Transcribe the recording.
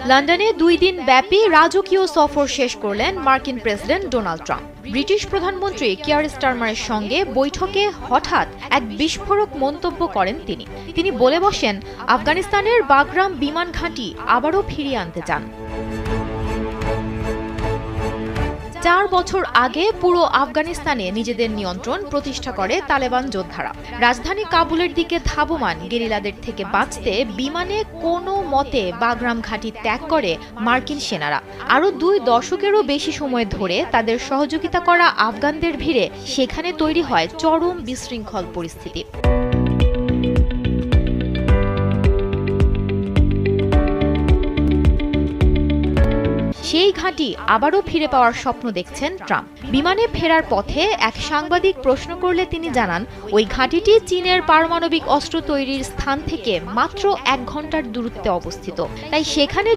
লন্ডনে 2 দিন ব্যাপী রাজকীয় সফর শেষ করলেন মার্কিন প্রেসিডেন্ট ডোনাল্ড ট্রাম্প। ব্রিটিশ প্রধানমন্ত্রী কিয়ার স্টারমারের সঙ্গে বৈঠকে হঠাৎ এক বিস্ফোরক মন্তব্য করেন তিনি বলে বসেন, আফগানিস্তানের বাগরাম বিমান ঘাঁটি আবারও ফিরিয়ে আনতে চান। 4 বছর আগে পুরো আফগানিস্তানে নিজেদের নিয়ন্ত্রণ প্রতিষ্ঠা করে তালেবান যোদ্ধারা। রাজধানী কাবুলের দিকে ধাবমান গেরিলাদের থেকে বাঁচতে বিমানে কোনো মতে বাগরাম ঘাঁটি ত্যাগ করে মার্কিন সেনারা। আরও 2 দশকেরও বেশি সময় ধরে তাদের সহযোগিতা করা আফগানদের ভিড়ে সেখানে তৈরি হয় চরম বিশৃঙ্খল পরিস্থিতি। সেই ঘাঁটি আবারও ফিরে পাওয়ার স্বপ্ন দেখছেন ট্রাম্প। বিমানে ফেরার পথে এক সাংবাদিক প্রশ্ন করলে তিনি জানান, ওই ঘাঁটিটি চীনের পারমাণবিক অস্ত্র তৈরির স্থান থেকে মাত্র 1 ঘন্টার দূরত্বে অবস্থিত, তাই সেখানে